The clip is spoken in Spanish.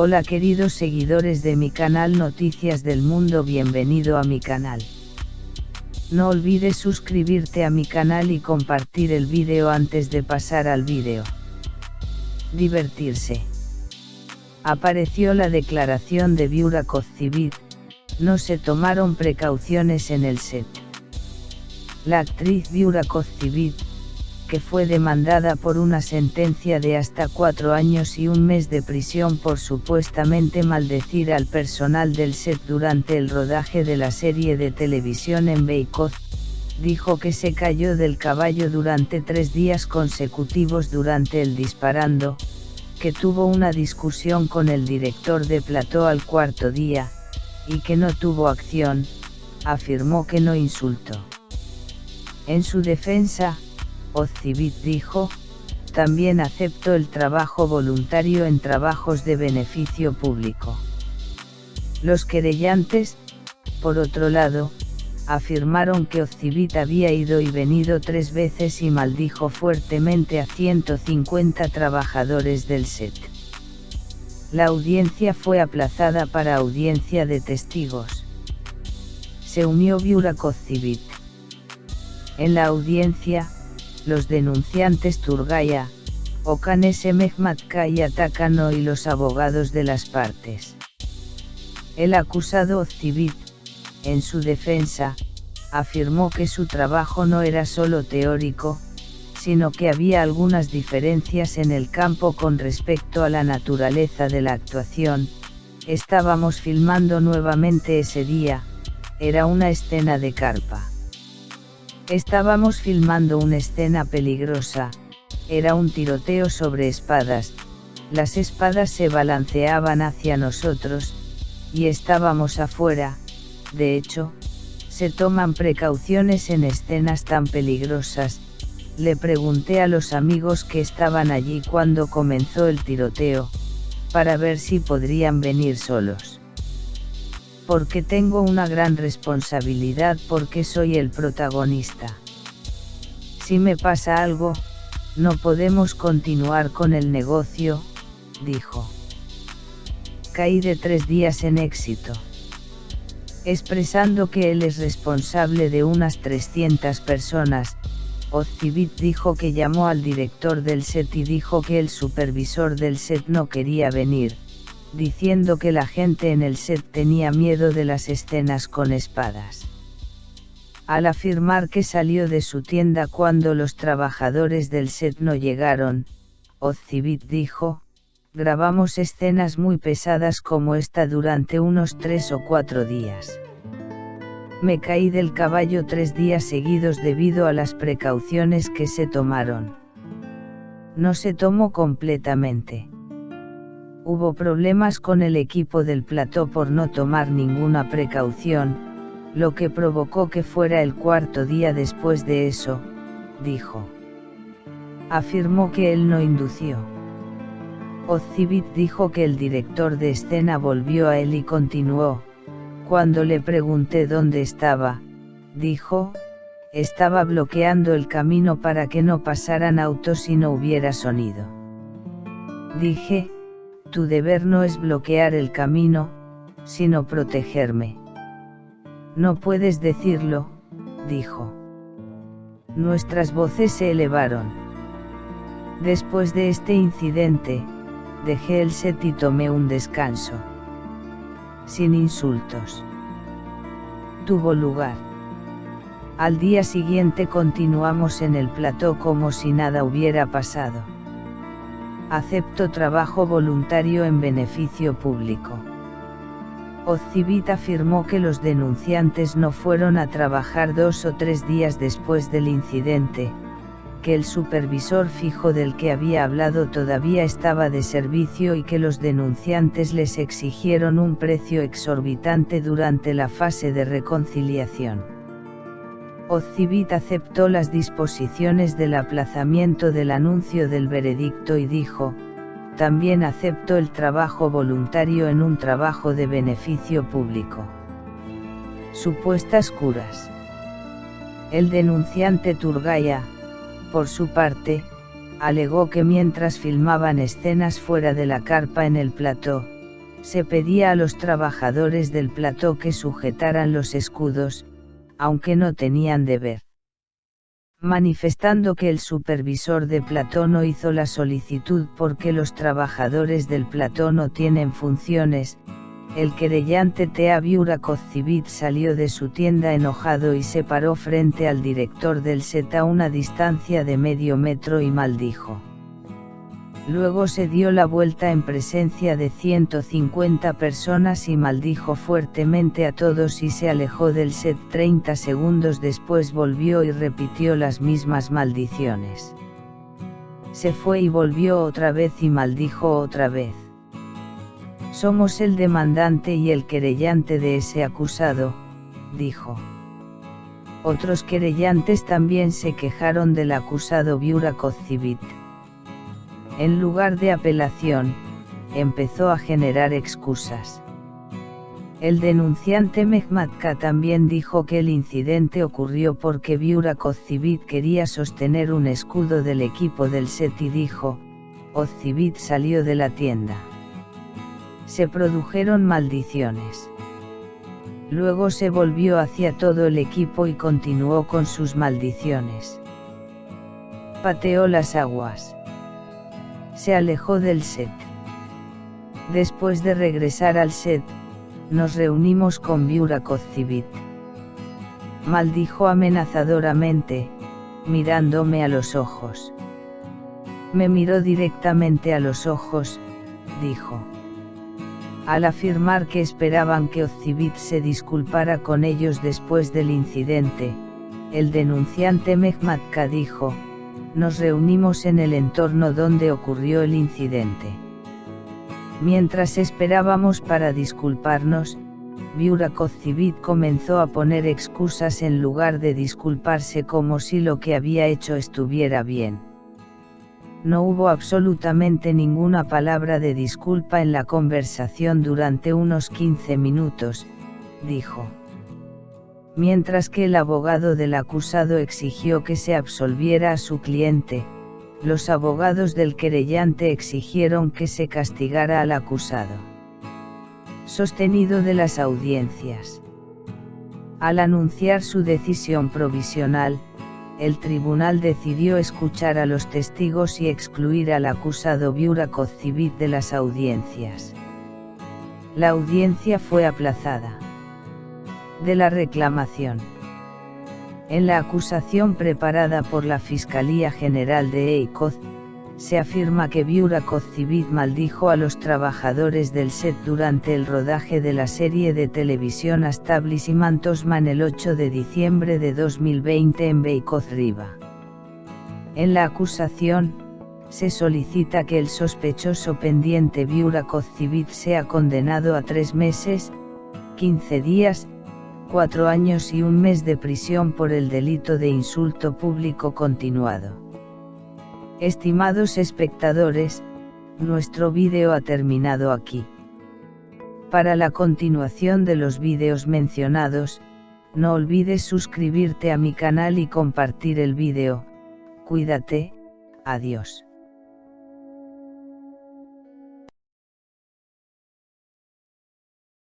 Hola queridos seguidores de mi canal Noticias del Mundo, bienvenido a mi canal. No olvides suscribirte a mi canal y compartir el vídeo antes de pasar al vídeo. Divertirse. Apareció la declaración de Burak Özçivit, no se tomaron precauciones en el set. La actriz Burak Özçivit, que fue demandada por una sentencia de hasta 4 años y un mes de prisión por supuestamente maldecir al personal del set durante el rodaje de la serie de televisión en Bake Off, dijo que se cayó del caballo durante 3 días consecutivos durante el disparando, que tuvo una discusión con el director de plató al 4.º día, y que no tuvo acción, afirmó que no insultó. En su defensa, Özçivit dijo, también acepto el trabajo voluntario en trabajos de beneficio público. Los querellantes, por otro lado, afirmaron que Özçivit había ido y venido 3 veces y maldijo fuertemente a 150 trabajadores del set. La audiencia fue aplazada para audiencia de testigos. Se unió Burak Özçivit. En la audiencia, los denunciantes Turgaya, Okan Mehmet Takano y los abogados de las partes. El acusado Özçivit, en su defensa, afirmó que su trabajo no era solo teórico, sino que había algunas diferencias en el campo con respecto a la naturaleza de la actuación. Estábamos filmando nuevamente ese día, era una escena de carpa. Estábamos filmando una escena peligrosa, era un tiroteo sobre espadas, las espadas se balanceaban hacia nosotros, y estábamos afuera. De hecho, se toman precauciones en escenas tan peligrosas. Le pregunté a los amigos que estaban allí cuando comenzó el tiroteo, para ver si podrían venir solos. Porque tengo una gran responsabilidad porque soy el protagonista. Si me pasa algo, no podemos continuar con el negocio, dijo. Caí de 3 días en éxito. Expresando que él es responsable de unas 300 personas, Özçivit dijo que llamó al director del set y dijo que el supervisor del set no quería venir, diciendo que la gente en el set tenía miedo de las escenas con espadas. Al afirmar que salió de su tienda cuando los trabajadores del set no llegaron, Özçivit dijo, grabamos escenas muy pesadas como esta durante unos 3 o 4 días. Me caí del caballo 3 días seguidos debido a las precauciones que se tomaron. No se tomó completamente. Hubo problemas con el equipo del plató por no tomar ninguna precaución, lo que provocó que fuera el 4.º día después de eso, dijo. Afirmó que él no indució. Özçivit dijo que el director de escena volvió a él y continuó. Cuando le pregunté dónde estaba, dijo, estaba bloqueando el camino para que no pasaran autos y no hubiera sonido. Dije, tu deber no es bloquear el camino, sino protegerme. No puedes decirlo, dijo. Nuestras voces se elevaron. Después de este incidente, dejé el set y tomé un descanso. Sin insultos. Tuvo lugar. Al día siguiente continuamos en el plató como si nada hubiera pasado. Acepto trabajo voluntario en beneficio público. Özçivit afirmó que los denunciantes no fueron a trabajar 2 o 3 días después del incidente, que el supervisor fijo del que había hablado todavía estaba de servicio y que los denunciantes les exigieron un precio exorbitante durante la fase de reconciliación. Özçivit aceptó las disposiciones del aplazamiento del anuncio del veredicto y dijo, también acepto el trabajo voluntario en un trabajo de beneficio público. Supuestas curas. El denunciante Turgaya, por su parte, alegó que mientras filmaban escenas fuera de la carpa en el plató, se pedía a los trabajadores del plató que sujetaran los escudos, aunque no tenían deber. Manifestando que el supervisor de plató no hizo la solicitud porque los trabajadores del plató no tienen funciones, el querellante Tea Viurakovic salió de su tienda enojado y se paró frente al director del set a una distancia de medio metro y maldijo. Luego se dio la vuelta en presencia de 150 personas y maldijo fuertemente a todos y se alejó del set. 30 segundos después volvió y repitió las mismas maldiciones. Se fue y volvió otra vez y maldijo otra vez. Somos el demandante y el querellante de ese acusado, dijo. Otros querellantes también se quejaron del acusado Viurakovic. En lugar de apelación, empezó a generar excusas. El denunciante Mehmet K también dijo que el incidente ocurrió porque Viurakovic quería sostener un escudo del equipo del set y dijo, Kovic salió de la tienda. Se produjeron maldiciones. Luego se volvió hacia todo el equipo y continuó con sus maldiciones. Pateó las aguas. Se alejó del set. Después de regresar al set, nos reunimos con Viurakovic. Maldijo amenazadoramente, mirándome a los ojos. Me miró directamente a los ojos, dijo. Al afirmar que esperaban que Kovic se disculpara con ellos después del incidente, el denunciante Mehmet K dijo, nos reunimos en el entorno donde ocurrió el incidente. Mientras esperábamos para disculparnos, Viurakovic comenzó a poner excusas en lugar de disculparse como si lo que había hecho estuviera bien. No hubo absolutamente ninguna palabra de disculpa en la conversación durante unos 15 minutos, dijo. Mientras que el abogado del acusado exigió que se absolviera a su cliente, los abogados del querellante exigieron que se castigara al acusado. Sostenido de las audiencias. Al anunciar su decisión provisional, el tribunal decidió escuchar a los testigos y excluir al acusado Viurakovic de las audiencias. La audiencia fue aplazada. De la reclamación. En la acusación preparada por la Fiscalía General de EICOZ, se afirma que Viurakovic maldijo a los trabajadores del set durante el rodaje de la serie de televisión Establishment Osman el 8 de diciembre de 2020 en Beykoz Riva. En la acusación, se solicita que el sospechoso pendiente Viurakovic sea condenado a 3 meses, 15 días, 4 años y 1 mes de prisión por el delito de insulto público continuado. Estimados espectadores, nuestro vídeo ha terminado aquí. Para la continuación de los vídeos mencionados, no olvides suscribirte a mi canal y compartir el vídeo. Cuídate, adiós.